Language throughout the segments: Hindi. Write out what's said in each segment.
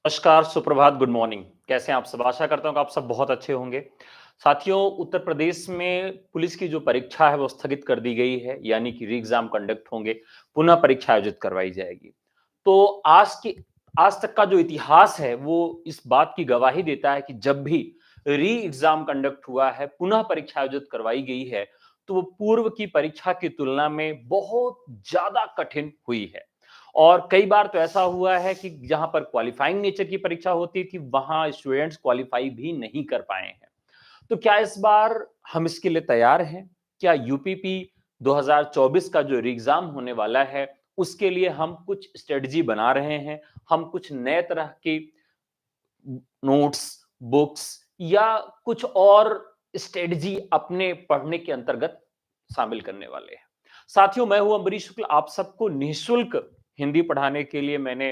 नमस्कार, सुप्रभात, गुड मॉर्निंग। कैसे हैं आप सब? आशा करता हूँ कि आप सब बहुत अच्छे होंगे। साथियों, उत्तर प्रदेश में पुलिस की जो परीक्षा है वो स्थगित कर दी गई है, यानी कि री एग्ज़ाम कंडक्ट होंगे, पुनः परीक्षा आयोजित करवाई जाएगी। तो आज तक का जो इतिहास है वो इस बात की गवाही देता है कि जब भी री एग्ज़ाम कंडक्ट हुआ है, पुनः परीक्षा आयोजित करवाई गई है, तो वो पूर्व की परीक्षा की तुलना में बहुत ज़्यादा कठिन हुई है। और कई बार तो ऐसा हुआ है कि जहां पर क्वालिफाइंग नेचर की परीक्षा होती थी वहां स्टूडेंट्स क्वालिफाई भी नहीं कर पाए हैं। तो क्या इस बार हम इसके लिए तैयार हैं? क्या यूपीपी 2024 का जो एग्जाम होने वाला है उसके लिए हम कुछ स्ट्रेटजी बना रहे हैं? हम कुछ नए तरह की नोट्स, बुक्स या कुछ और स्ट्रेटजी अपने पढ़ने के अंतर्गत शामिल करने वाले हैं। साथियों, मैं हूं अम्बरीश शुक्ल। आप सबको निःशुल्क हिंदी पढ़ाने के लिए मैंने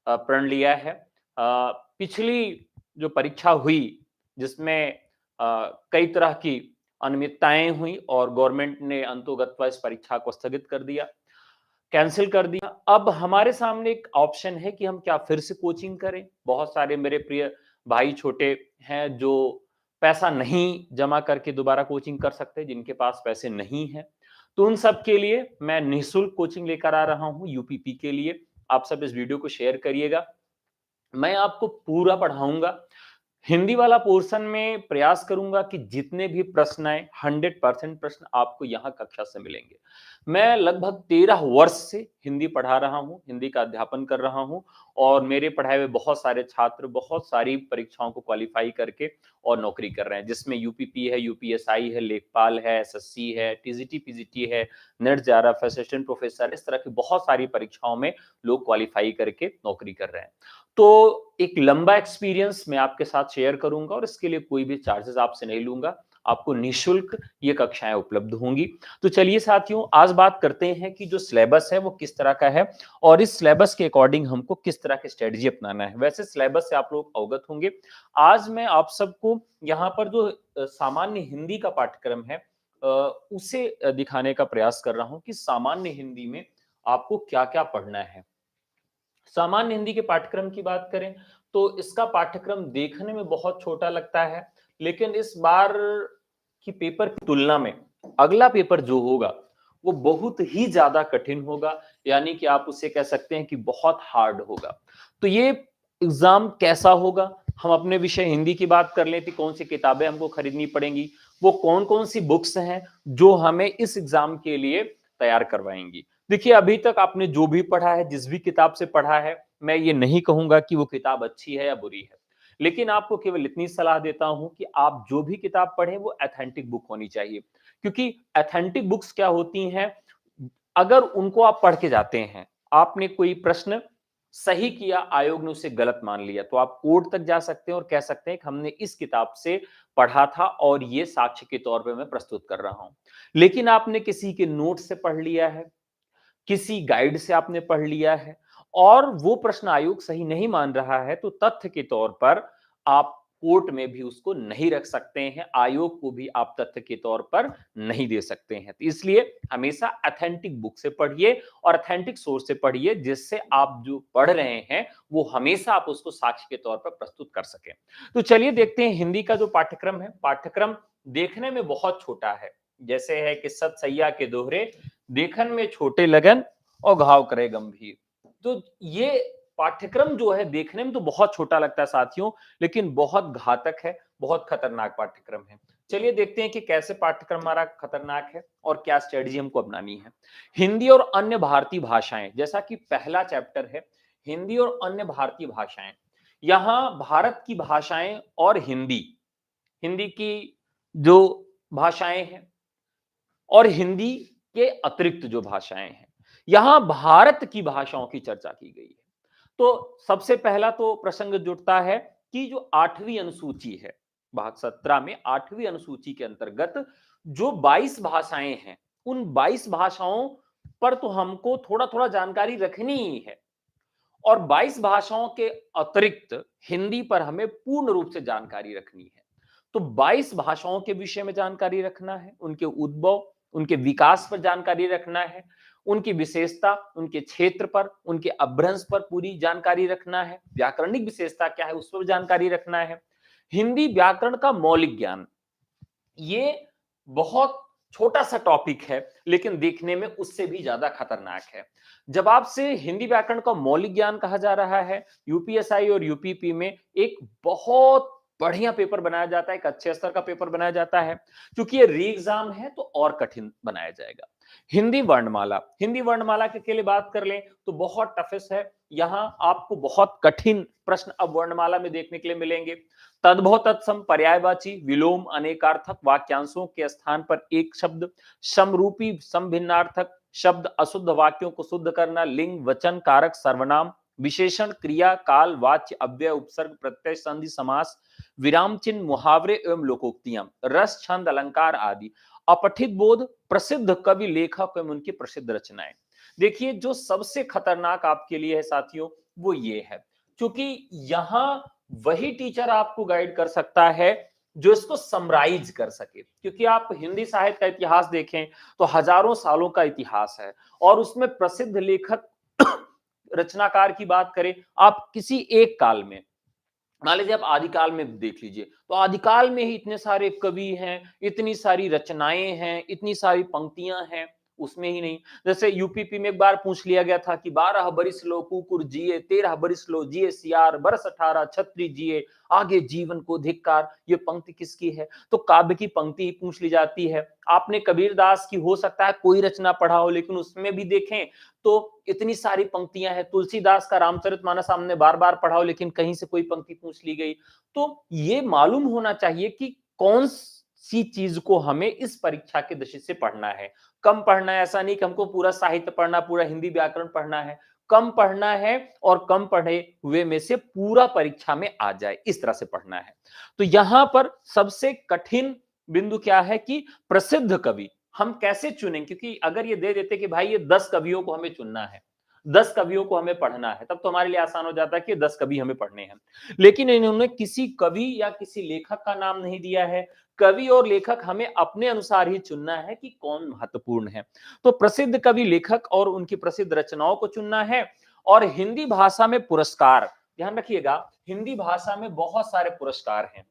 प्रण लिया है। पिछली जो परीक्षा हुई जिसमें कई तरह की अनियमितताएं हुई और गवर्नमेंट ने अंतोगत्वा इस परीक्षा को स्थगित कर दिया, कैंसिल कर दिया। अब हमारे सामने एक ऑप्शन है कि हम क्या फिर से कोचिंग करें। बहुत सारे मेरे प्रिय भाई छोटे हैं जो पैसा नहीं जमा करके दोबारा कोचिंग कर सकते, जिनके पास पैसे नहीं हैं। तो उन सब के लिए मैं निःशुल्क कोचिंग लेकर आ रहा हूं यूपीपी के लिए। आप सब इस वीडियो को शेयर करिएगा। मैं आपको पूरा पढ़ाऊंगा। हिंदी वाला पोर्शन में प्रयास करूंगा कि जितने भी प्रश्न आए 100% प्रश्न आपको यहाँ कक्षा से मिलेंगे। मैं लगभग 13 वर्ष से हिंदी पढ़ा रहा हूँ, हिंदी का अध्यापन कर रहा हूँ और मेरे पढ़ाए हुए बहुत सारे छात्र बहुत सारी परीक्षाओं को क्वालिफाई करके और नौकरी कर रहे हैं, जिसमें यूपीपी है, यूपीएसआई है, लेखपाल है, एसएससी है, टीजीटी पीजीटी है, नेट जेआरएफ, असिस्टेंट प्रोफेसर, इस तरह की बहुत सारी परीक्षाओं में लोग क्वालिफाई करके नौकरी कर रहे हैं। तो एक लंबा एक्सपीरियंस मैं आपके साथ शेयर करूंगा और इसके लिए कोई भी चार्जेस आपसे नहीं लूंगा। आपको निःशुल्क ये कक्षाएं उपलब्ध होंगी। तो चलिए साथियों, आज बात करते हैं कि जो सिलेबस है वो किस तरह का है और इस सिलेबस के अकॉर्डिंग हमको किस तरह की स्ट्रेटजी अपनाना है। वैसे सिलेबस से आप लोग अवगत होंगे। आज मैं आप सबको यहाँ पर जो सामान्य हिंदी का पाठ्यक्रम है अ, उसे दिखाने का प्रयास कर रहा हूँ कि सामान्य हिंदी में आपको क्या क्या पढ़ना है। सामान्य हिंदी के पाठ्यक्रम की बात करें तो इसका पाठ्यक्रम देखने में बहुत छोटा लगता है, लेकिन इस बार की पेपर की तुलना में अगला पेपर जो होगा वो बहुत ही ज्यादा कठिन होगा, यानी कि आप उसे कह सकते हैं कि बहुत हार्ड होगा। तो ये एग्जाम कैसा होगा, हम अपने विषय हिंदी की बात कर लें तो कौन सी किताबें हमको खरीदनी पड़ेंगी, वो कौन कौन सी बुक्स हैं जो हमें इस एग्जाम के लिए तैयार करवाएंगी। देखिए, अभी तक आपने जो भी पढ़ा है, जिस भी किताब से पढ़ा है, मैं ये नहीं कहूंगा कि वो किताब अच्छी है या बुरी है, लेकिन आपको केवल इतनी सलाह देता हूं कि आप जो भी किताब पढ़ें वो ऑथेंटिक बुक होनी चाहिए। क्योंकि ऑथेंटिक बुक्स क्या होती हैं, अगर उनको आप पढ़ के जाते हैं, आपने कोई प्रश्न सही किया, आयोग ने उसे गलत मान लिया, तो आप कोर्ट तक जा सकते हैं और कह सकते हैं कि हमने इस किताब से पढ़ा था और ये साक्ष्य के तौर पे मैं प्रस्तुत कर रहा हूं। लेकिन आपने किसी के नोट से पढ़ लिया है, किसी गाइड से आपने पढ़ लिया है और वो प्रश्न आयोग सही नहीं मान रहा है, तो तथ्य के तौर पर आप कोर्ट में भी उसको नहीं रख सकते हैं, आयोग को भी आप तथ्य के तौर पर नहीं दे सकते हैं। तो इसलिए हमेशा ऑथेंटिक बुक से पढ़िए और ऑथेंटिक सोर्स से पढ़िए, जिससे आप जो पढ़ रहे हैं वो हमेशा आप उसको साक्ष्य के तौर पर प्रस्तुत कर सकें। तो चलिए देखते हैं हिंदी का जो पाठ्यक्रम है। पाठ्यक्रम देखने में बहुत छोटा है, जैसे है कि सत सैया के दोहरे, देखन में छोटे लगन और घाव करे गंभीर। तो ये पाठ्यक्रम जो है देखने में तो बहुत छोटा लगता है साथियों, लेकिन बहुत घातक है, बहुत खतरनाक पाठ्यक्रम है। चलिए देखते हैं कि कैसे पाठ्यक्रम हमारा खतरनाक है और क्या स्ट्रेटजी हमको अपनानी है। हिंदी और अन्य भारतीय भाषाएं, जैसा कि पहला चैप्टर है हिंदी और अन्य भारतीय भाषाएं। यहां भारत की भाषाएं और हिंदी, हिंदी की जो भाषाएं हैं और हिंदी के अतिरिक्त जो भाषाएं हैं, यहां भारत की भाषाओं की चर्चा की गई है। तो सबसे पहला तो प्रसंग जुड़ता है कि जो 8वीं अनुसूची है, भाग 17 में 8वीं अनुसूची के अंतर्गत जो 22 भाषाएं हैं, उन 22 भाषाओं पर तो हमको थोड़ा थोड़ा जानकारी रखनी ही है और 22 भाषाओं के अतिरिक्त हिंदी पर हमें पूर्ण रूप से जानकारी रखनी है। तो 22 भाषाओं के विषय में जानकारी रखना है, उनके उद्भव, उनके विकास पर जानकारी रखना है, उनकी विशेषता, उनके क्षेत्र पर, उनके अपभ्रंश पर पूरी जानकारी रखना है, व्याकरणिक विशेषता क्या है उस पर जानकारी रखना है। हिंदी व्याकरण का मौलिक ज्ञान, ये बहुत छोटा सा टॉपिक है लेकिन देखने में उससे भी ज्यादा खतरनाक है। जब आपसे हिंदी व्याकरण का मौलिक ज्ञान कहा जा रहा है, यूपीएसआई और यूपीपी में एक बहुत बढ़िया पेपर बनाया जाता है, एक अच्छे स्तर का पेपर बनाया जाता है। क्योंकि ये री एग्जाम है तो और कठिन बनाया जाएगा। हिंदी वर्णमाला, हिंदी वर्णमाला के लिए बात कर लें तो बहुत टफेस्ट है। यहां आपको बहुत कठिन प्रश्न अब वर्णमाला में देखने के लिए मिलेंगे। तद्भव तत्सम पर्यायवाची विलोम अनेकार्थक वाक्यांशों के स्थान पर एक शब्द, समरूपी समभिन्नार्थक शब्द, अशुद्ध वाक्यों को शुद्ध करना, लिंग वचन कारक सर्वनाम, विशेषण क्रिया काल वाच्य अव्यय उपसर्ग प्रत्यय संधि समास, विराम चिन्ह मुहावरे एवं लोकोक्तियां, रस छंद अलंकार आदि, अपठित बोध, प्रसिद्ध कवि लेखक एवं उनकी प्रसिद्ध रचनाएं। देखिए जो सबसे खतरनाक आपके लिए है साथियों वो ये है, क्योंकि यहां वही टीचर आपको गाइड कर सकता है जो इसको समराइज कर सके। क्योंकि आप हिंदी साहित्य का इतिहास देखें तो हजारों सालों का इतिहास है और उसमें प्रसिद्ध लेखक रचनाकार की बात करें आप किसी एक काल में, मान लीजिए आप आदिकाल में देख लीजिए तो आदिकाल में ही इतने सारे कवि हैं, इतनी सारी रचनाएं हैं, इतनी सारी पंक्तियां हैं, उसमें ही नहीं। जैसे यूपीपी में एक बार पूछ लिया गया था कि 12 बरिस लो कुकुर जिए, 13 बरिस लो जिए सियार, बरस 18 छत्री जिए, आगे जीवन को धिक्कार, ये पंक्ति किसकी है? तो काव्य की पंक्ति ही पूछ ली जाती है। आपने कबीरदास की हो सकता है कोई रचना पढ़ा हो लेकिन उसमें भी देखें तो इतनी सारी पंक्तियां हैं। तुलसीदास का रामचरितमानस हमने बार बार पढ़ा हो लेकिन कहीं से कोई पंक्ति पूछ ली गई। तो ये मालूम होना चाहिए कि कौन सी चीज को हमें इस परीक्षा के दृष्टि से पढ़ना है। कम पढ़ना है ऐसा नहीं कि हमको पूरा साहित्य पढ़ना, पूरा हिंदी व्याकरण पढ़ना है, कम पढ़ना है और कम पढ़े हुए में से पूरा परीक्षा में आ जाए इस तरह से पढ़ना है। तो यहां पर सबसे कठिन बिंदु क्या है कि प्रसिद्ध कवि हम कैसे चुनें, क्योंकि अगर ये दे देते कि भाई ये 10 कवियों को हमें चुनना है, 10 कवियों को हमें पढ़ना है, तब तो हमारे लिए आसान हो जाता है कि 10 कवि हमें पढ़ने हैं। लेकिन इन्होंने किसी कवि या किसी लेखक का नाम नहीं दिया है। कवि और लेखक हमें अपने अनुसार ही चुनना है कि कौन महत्वपूर्ण है। तो प्रसिद्ध कवि लेखक और उनकी प्रसिद्ध रचनाओं को चुनना है। और हिंदी भाषा में पुरस्कार, ध्यान रखिएगा हिंदी भाषा में बहुत सारे पुरस्कार हैं।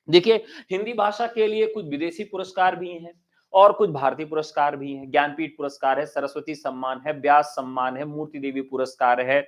देखिए हिंदी भाषा के लिए कुछ विदेशी पुरस्कार भी हैं और कुछ भारतीय पुरस्कार भी हैं। ज्ञानपीठ पुरस्कार है, सरस्वती सम्मान है, व्यास सम्मान है, मूर्ति देवी पुरस्कार है।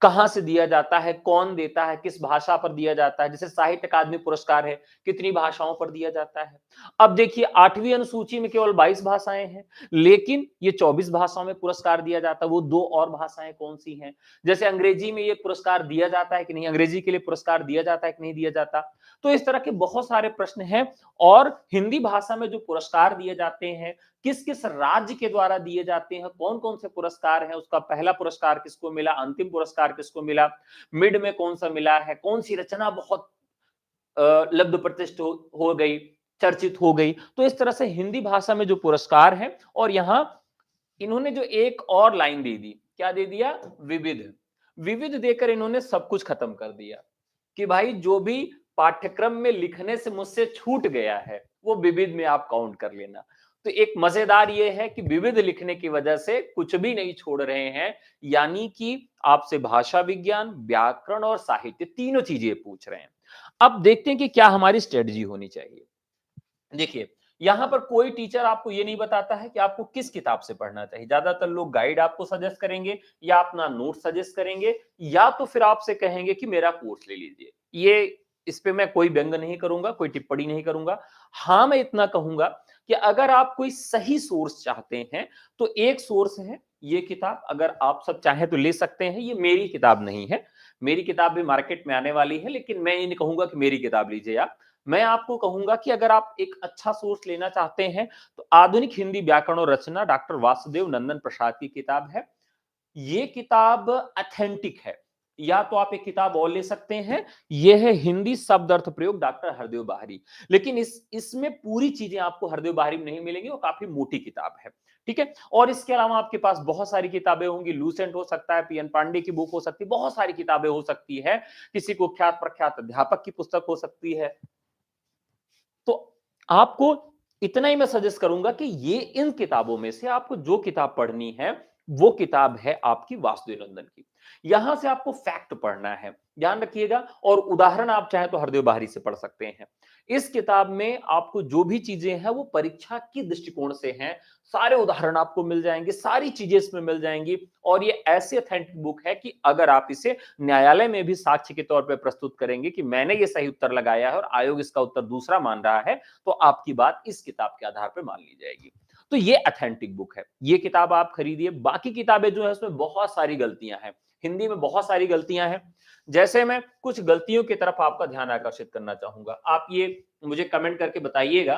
कहां से दिया जाता है, कौन देता है, किस भाषा पर दिया जाता है। जैसे साहित्य अकादमी पुरस्कार है, कितनी भाषाओं पर दिया जाता है। अब देखिए 8वीं अनुसूची में केवल 22 भाषाएं हैं लेकिन ये 24 भाषाओं में पुरस्कार दिया जाता है। वो दो और भाषाएं कौन सी हैं? जैसे अंग्रेजी में ये पुरस्कार दिया जाता है कि नहीं, अंग्रेजी के लिए पुरस्कार दिया जाता है कि नहीं दिया जाता। तो इस तरह के बहुत सारे प्रश्न हैं। और हिंदी भाषा में जो पुरस्कार दिए जाते हैं किस किस राज्य के द्वारा दिए जाते हैं, कौन कौन से पुरस्कार हैं, उसका पहला पुरस्कार किसको मिला, अंतिम पुरस्कार किसको मिला, मिड में कौन सा मिला है, कौन सी रचना बहुत लब्ध प्रतिष्ठ हो गई, चर्चित हो गई। तो इस तरह से हिंदी भाषा में जो पुरस्कार है। और यहां इन्होंने जो एक और लाइन दे दी, क्या दे दिया, विविध। विविध देकर इन्होंने सब कुछ खत्म कर दिया कि भाई जो भी पाठ्यक्रम में लिखने से मुझसे छूट गया है वो विविध में आप काउंट कर लेना। तो एक मजेदार ये है कि विविध लिखने की वजह से कुछ भी नहीं छोड़ रहे हैं, यानी कि आपसे भाषा विज्ञान, व्याकरण और साहित्य तीनों चीजें पूछ रहे हैं। अब देखते हैं कि क्या हमारी स्ट्रेटजी होनी चाहिए। देखिए यहां पर कोई टीचर आपको ये नहीं बताता है कि आपको किस किताब से पढ़ना चाहिए। ज्यादातर लोग गाइड आपको सजेस्ट करेंगे या अपना नोट सजेस्ट करेंगे या तो फिर आपसे कहेंगे कि मेरा कोर्स ले लीजिए। ये इस पे मैं कोई व्यंग नहीं करूंगा, कोई टिप्पणी नहीं करूंगा। हाँ मैं इतना कहूंगा कि अगर आप कोई सही सोर्स चाहते हैं तो एक सोर्स है ये किताब, अगर आप सब चाहें तो ले सकते हैं। ये मेरी किताब नहीं है, मेरी किताब भी मार्केट में आने वाली है, लेकिन मैं ये नहीं कहूंगा कि मेरी किताब लीजिए आप। मैं आपको कहूंगा कि अगर आप एक अच्छा सोर्स लेना चाहते हैं तो आधुनिक हिंदी व्याकरण और रचना डॉक्टर वासुदेव नंदन प्रसाद की किताब है। ये किताब अथेंटिक है। या तो आप एक किताब और ले सकते हैं, यह है हिंदी शब्द अर्थ प्रयोग डॉक्टर हरदेव बाहरी। लेकिन इसमें पूरी चीजें आपको हरदेव बाहरी में नहीं मिलेंगी, वो काफी मोटी किताब है। ठीक है। और इसके अलावा आपके पास बहुत सारी किताबें होंगी, लूसेंट हो सकता है, पीएन पांडे की बुक हो सकती है, बहुत सारी किताबें हो सकती है, किसी को ख्यात प्रख्यात अध्यापक की पुस्तक हो सकती है। तो आपको इतना ही मैं सजेस्ट करूंगा कि ये इन किताबों में से आपको जो किताब पढ़नी है वो किताब है आपकी वासुदेव की। यहां से आपको फैक्ट पढ़ना है, ध्यान रखिएगा। और उदाहरण आप चाहे तो हरदेव बाहरी से पढ़ सकते हैं। इस किताब में आपको जो भी चीजें हैं वो परीक्षा की दृष्टिकोण से हैं, सारे उदाहरण आपको मिल जाएंगे, सारी चीजें इसमें मिल जाएंगी। और ये ऐसी ऑथेंटिक बुक है कि अगर आप इसे न्यायालय में भी साक्ष्य के तौर पर प्रस्तुत करेंगे कि मैंने ये सही उत्तर लगाया है और आयोग इसका उत्तर दूसरा मान रहा है, तो आपकी बात इस किताब के आधार पर मान ली जाएगी। तो ये ऑथेंटिक बुक है, ये किताब आप खरीदिए। बाकी किताबें जो है उसमें बहुत सारी गलतियां हैं, हिंदी में बहुत सारी गलतियां हैं। जैसे मैं कुछ गलतियों की तरफ आपका ध्यान आकर्षित करना चाहूंगा, आप ये मुझे कमेंट करके बताइएगा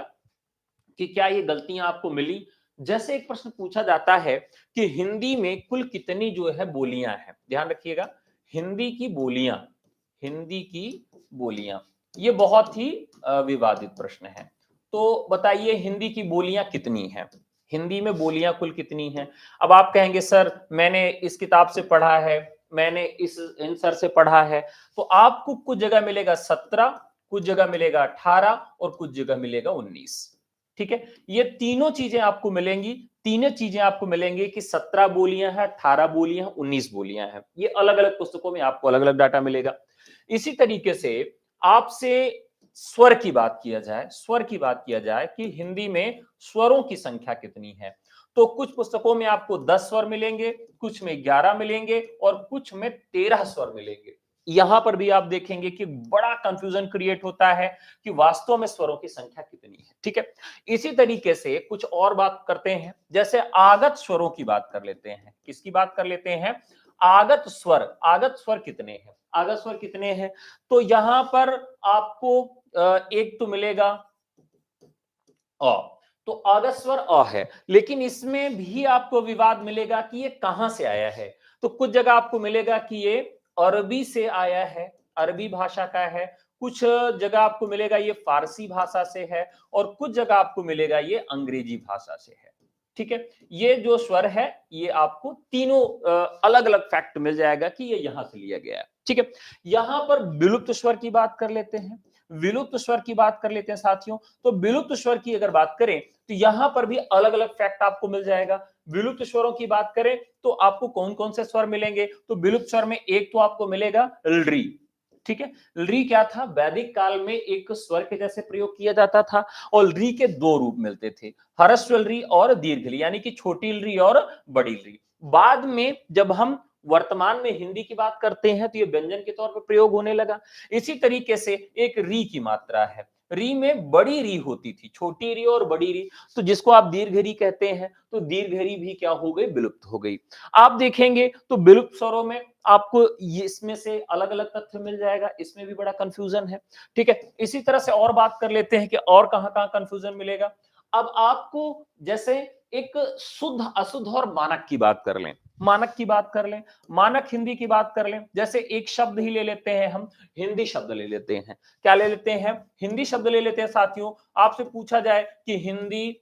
कि क्या ये गलतियां आपको मिली। जैसे एक प्रश्न पूछा जाता है कि हिंदी में कुल कितनी जो है बोलियां हैं, ध्यान रखिएगा, हिंदी की बोलियां, हिंदी की बोलियां, ये बहुत ही विवादित प्रश्न है। तो बताइए हिंदी की बोलियां कितनी हैं, हिंदी में बोलियां कुल कितनी हैं। अब आप कहेंगे सर मैंने इस किताब से पढ़ा है, मैंने इस आंसर से पढ़ा है, तो आपको कुछ जगह मिलेगा 17, कुछ जगह मिलेगा 18 और कुछ जगह मिलेगा 19। ठीक है, ये तीनों चीजें आपको मिलेंगी, तीनों चीजें आपको मिलेंगी कि 17 बोलियां हैं, 18 बोलियां हैं, 19 बोलियां हैं। ये अलग अलग पुस्तकों में आपको अलग अलग डाटा मिलेगा। इसी तरीके से आपसे स्वर की बात किया जाए, स्वर की बात किया जाए कि हिंदी में स्वरों की संख्या कितनी है, तो कुछ पुस्तकों में आपको 10 स्वर मिलेंगे, कुछ में 11 मिलेंगे और कुछ में 13 स्वर मिलेंगे। यहां पर भी आप देखेंगे कि बड़ा कंफ्यूजन क्रिएट होता है कि वास्तव में स्वरों की संख्या कितनी है। ठीक है, इसी तरीके से कुछ और बात करते हैं, जैसे आगत स्वरों की बात कर लेते हैं। किसकी बात कर लेते हैं, आगत स्वर, आगत स्वर कितने हैं, आगत स्वर कितने हैं। तो यहां पर आपको एक तो मिलेगा अ, तो आगत स्वर अ है, लेकिन इसमें भी आपको विवाद मिलेगा कि ये कहां से आया है। तो कुछ जगह आपको मिलेगा कि ये अरबी से आया है, अरबी भाषा का है, कुछ जगह आपको मिलेगा ये फारसी भाषा से है और कुछ जगह आपको मिलेगा ये अंग्रेजी भाषा से है। ठीक है, ये जो स्वर है ये आपको तीनों अलग अलग फैक्ट मिल जाएगा कि ये यहां से लिया गया है। ठीक है, यहां पर विलुप्त स्वर की बात कर लेते हैं, विलुप्त स्वर की बात कर लेते हैं साथियों। तो विलुप्त स्वर की अगर बात करें तो यहां पर भी अलग अलग फैक्ट आपको मिल जाएगा। विलुप्त स्वरों की बात करें तो आपको कौन कौन से स्वर मिलेंगे, तो विलुप्त स्वर में एक तो आपको मिलेगा री। ठीक है, री क्या था, वैदिक काल में एक स्वर के जैसे प्रयोग किया जाता था और री के दो रूप मिलते थे, ह्रस्व री और दीर्घ री, यानी कि छोटी री और बड़ी री। बाद में जब हम वर्तमान में हिंदी की बात करते हैं तो ये व्यंजन के तौर पर प्रयोग होने लगा। इसी तरीके से एक री की मात्रा है, री में बड़ी री होती थी, छोटी री और बड़ी री, तो जिसको आप दीर्घ री कहते हैं, तो दीर्घ री भी क्या हो गई, विलुप्त हो गई। आप देखेंगे तो विलुप्त स्वरों में आपको इसमें से अलग अलग तथ्य मिल जाएगा, इसमें भी बड़ा कंफ्यूजन है। ठीक है, इसी तरह से और बात कर लेते हैं कि और कहां कहां कंफ्यूजन मिलेगा। अब आपको जैसे एक शुद्ध अशुद्ध और मानक की बात कर लें, मानक की बात कर लें, मानक हिंदी की बात कर लें, जैसे एक शब्द ही ले लेते हैं हम, हिंदी शब्द ले लेते हैं, क्या ले लेते हैं, हिंदी शब्द ले लेते हैं साथियों। आपसे पूछा जाए कि हिंदी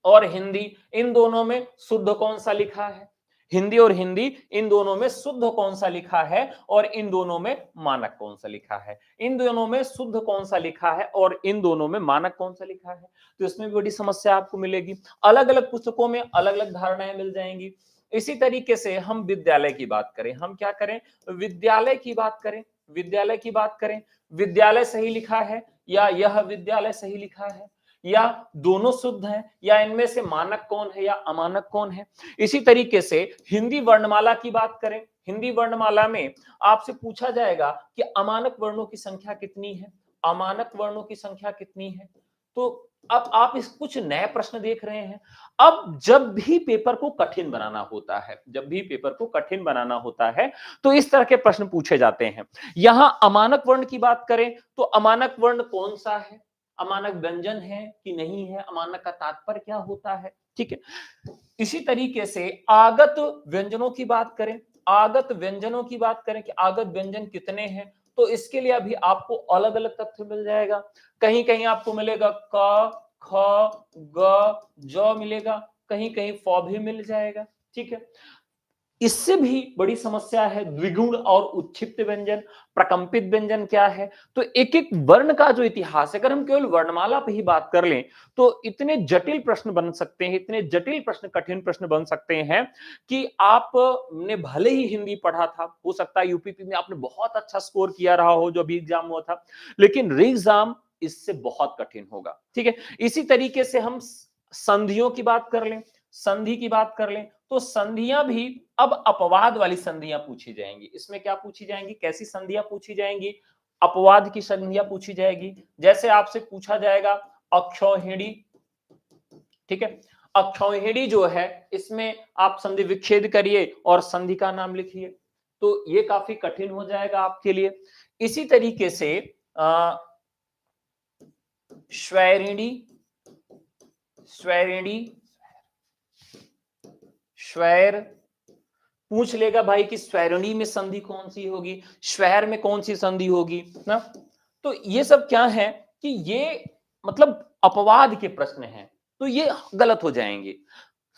और हिंदी इन दोनों में शुद्ध कौन सा लिखा है, हिंदी और हिंदी इन दोनों में शुद्ध कौन सा लिखा है और इन दोनों में मानक कौन सा लिखा है, इन दोनों में शुद्ध कौन सा लिखा है और इन दोनों में मानक कौन सा लिखा है। तो इसमें भी बड़ी समस्या आपको मिलेगी, अलग अलग पुस्तकों में अलग अलग धारणाएं मिल जाएंगी। इसी तरीके से हम विद्यालय की बात करें, हम क्या करें, विद्यालय की बात करें, विद्यालय की बात करें, विद्यालय सही लिखा है या यह विद्यालय सही लिखा है या दोनों शुद्ध हैं या इनमें से मानक कौन है या अमानक कौन है। इसी तरीके से हिंदी वर्णमाला की बात करें, हिंदी वर्णमाला में आपसे पूछा जाएगा कि अमानक वर्णों की संख्या कितनी है, अमानक वर्णों की संख्या कितनी है। तो अब आप इस कुछ नए प्रश्न देख रहे हैं। अब जब भी पेपर को कठिन बनाना होता है, जब भी पेपर को कठिन बनाना होता है तो इस तरह के प्रश्न पूछे जाते हैं। यहां अमानक वर्ण की बात करें तो अमानक वर्ण कौन सा है, अमानक व्यंजन है कि नहीं है, अमानक का तात्पर्य क्या होता है। ठीक है, इसी तरीके से आगत व्यंजनों की बात करें, आगत व्यंजनों की बात करें कि आगत व्यंजन कितने हैं, तो इसके लिए अभी आपको अलग अलग तथ्य मिल जाएगा। कहीं कहीं आपको मिलेगा क ख ग ज मिलेगा, कहीं कहीं फ भी मिल जाएगा। ठीक है, इससे भी बड़ी समस्या है द्विगुण और उच्छिप्त व्यंजन, प्रकंपित व्यंजन क्या है। तो एक एक वर्ण का जो इतिहास है, अगर हम केवल वर्णमाला पे ही बात कर लें तो इतने जटिल प्रश्न बन सकते हैं, इतने जटिल प्रश्न, कठिन प्रश्न बन सकते हैं कि आपने भले ही हिंदी पढ़ा था, हो सकता है यूपीपी में आपने बहुत अच्छा स्कोर किया रहा हो जो अभी एग्जाम हुआ था, लेकिन री एग्जाम इससे बहुत कठिन होगा। ठीक है, इसी तरीके से हम संधियों की बात कर लें, संधि की बात कर लें तो संधियां भी अब अपवाद वाली संधियां पूछी जाएंगी। इसमें क्या पूछी जाएंगी, कैसी संधियां पूछी जाएंगी, अपवाद की संधियां पूछी जाएगी। जैसे आपसे पूछा जाएगा अक्षौहिणी, ठीक है, अक्षौहिणी जो है इसमें आप संधि विच्छेद करिए और संधि का नाम लिखिए, तो ये काफी कठिन हो जाएगा आपके लिए। इसी तरीके से स्वैरिणी, स्वैरिणी, स्वैर पूछ लेगा भाई कि स्वैरिणी में संधि कौन सी होगी, स्वैर में कौन सी संधि होगी ना। तो ये सब क्या है कि ये मतलब अपवाद के प्रश्न हैं, तो ये गलत हो जाएंगे।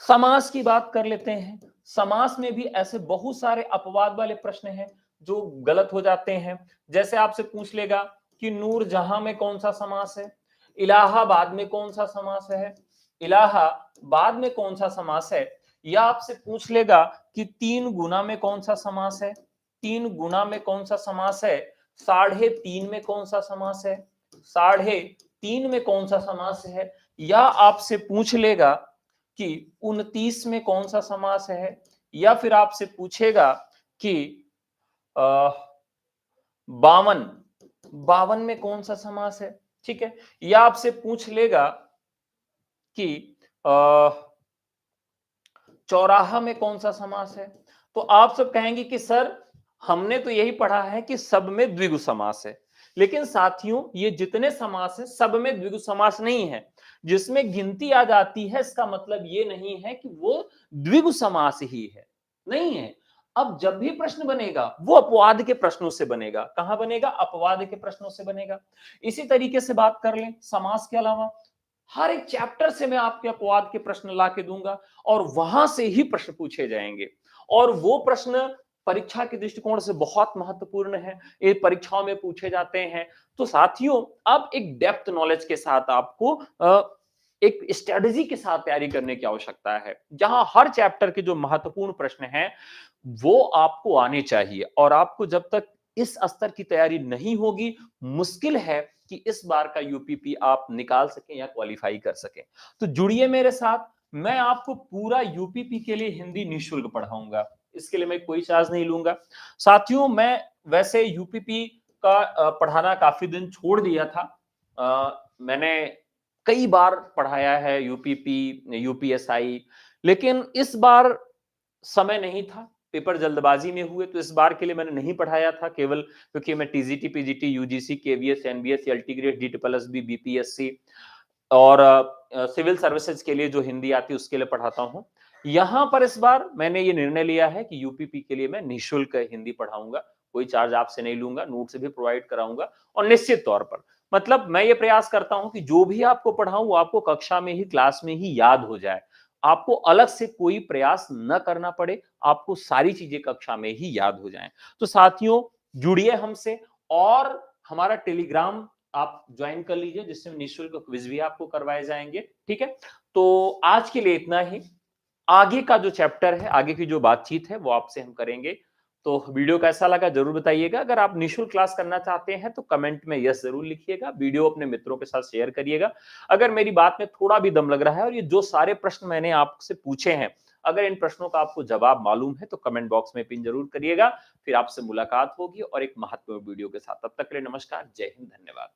समास की बात कर लेते हैं, समास में भी ऐसे बहुत सारे अपवाद वाले प्रश्न हैं जो गलत हो जाते हैं। जैसे आपसे पूछ लेगा कि नूरजहां में कौन सा समास है, इलाहाबाद में कौन सा समास है, इलाहाबाद में कौन सा समास है, या आपसे पूछ लेगा कि 3 गुना में कौन सा समास है, 3 गुना में कौन सा समास है, 3.5 में कौन सा समास है, 3.5 में कौन सा समास है, या आपसे पूछ लेगा कि 29 में कौन सा समास है, या फिर आपसे पूछेगा कि 52 52 में कौन सा समास है। ठीक है, या आपसे पूछ लेगा कि चौराहा में कौन सा समास है। तो आप सब कहेंगे कि सर हमने तो यही पढ़ा है कि सब में द्विगु समास है, लेकिन साथियों ये जितने समास है सब में द्विगु समास नहीं है। जिसमें गिनती आ जाती है इसका मतलब ये नहीं है कि वो द्विगु समास ही है, नहीं है। अब जब भी प्रश्न बनेगा वो अपवाद के प्रश्नों से बनेगा। कहां बनेगा, अपवाद के प्रश्नों से बनेगा। इसी तरीके से बात कर लें समास के अलावा हर एक चैप्टर से मैं आपके अपवाद के प्रश्न ला के दूंगा और वहां से ही प्रश्न पूछे जाएंगे, और वो प्रश्न परीक्षा के दृष्टिकोण से बहुत महत्वपूर्ण है, ये परीक्षाओं में पूछे जाते हैं। तो साथियों अब एक डेप्थ नॉलेज के साथ आपको एक स्ट्रेटजी के साथ तैयारी करने की आवश्यकता है, जहां हर चैप्टर के जो महत्वपूर्ण प्रश्न हैं वो आपको आने चाहिए। और आपको जब तक इस स्तर की तैयारी नहीं होगी, मुश्किल है कि इस बार का यूपीपी आप निकाल सकें या क्वालिफाई कर सकें। तो जुड़िए मेरे साथ, मैं आपको पूरा यूपीपी के लिए हिंदी निःशुल्क पढ़ाऊंगा, इसके लिए मैं कोई चार्ज नहीं लूंगा। साथियों मैं वैसे यूपीपी का पढ़ाना काफी दिन छोड़ दिया था। मैंने कई बार पढ़ाया है यूपीपी, यूपीएसआई, लेकिन इस बार समय नहीं था, पेपर जल्दबाजी में हुए, तो इस बार के लिए मैंने नहीं पढ़ाया था, केवल क्योंकि मैं TGT, PGT, UGC, KVS, NBS, LT grade, DSSB, BPSC और सिविल सर्विसेज के लिए जो हिंदी आती है उसके लिए पढ़ाता हूं। यहां पर इस बार मैंने ये निर्णय लिया है कि यूपीपी के लिए मैं निःशुल्क हिंदी पढ़ाऊंगा, कोई चार्ज आपसे नहीं लूंगा, नोट से भी प्रोवाइड कराऊंगा। और निश्चित तौर पर मतलब मैं ये प्रयास करता हूं कि जो भी आपको पढ़ाऊं वो आपको कक्षा में ही, क्लास में ही याद हो जाए, आपको अलग से कोई प्रयास न करना पड़े, आपको सारी चीजें कक्षा में ही याद हो जाएं। तो साथियों जुड़िए हमसे, और हमारा टेलीग्राम आप ज्वाइन कर लीजिए जिससे निःशुल्क क्विज भी आपको करवाए जाएंगे। ठीक है, तो आज के लिए इतना ही। आगे का जो चैप्टर है, आगे की जो बातचीत है वो आपसे हम करेंगे। तो वीडियो कैसा लगा जरूर बताइएगा। अगर आप निःशुल्क क्लास करना चाहते हैं तो कमेंट में यस जरूर लिखिएगा, वीडियो अपने मित्रों के साथ शेयर करिएगा। अगर मेरी बात में थोड़ा भी दम लग रहा है और ये जो सारे प्रश्न मैंने आपसे पूछे हैं, अगर इन प्रश्नों का आपको जवाब मालूम है तो कमेंट बॉक्स में पिन जरूर करिएगा। फिर आपसे मुलाकात होगी और एक महत्वपूर्ण वीडियो के साथ। तब तक के लिए नमस्कार, जय हिंद, धन्यवाद।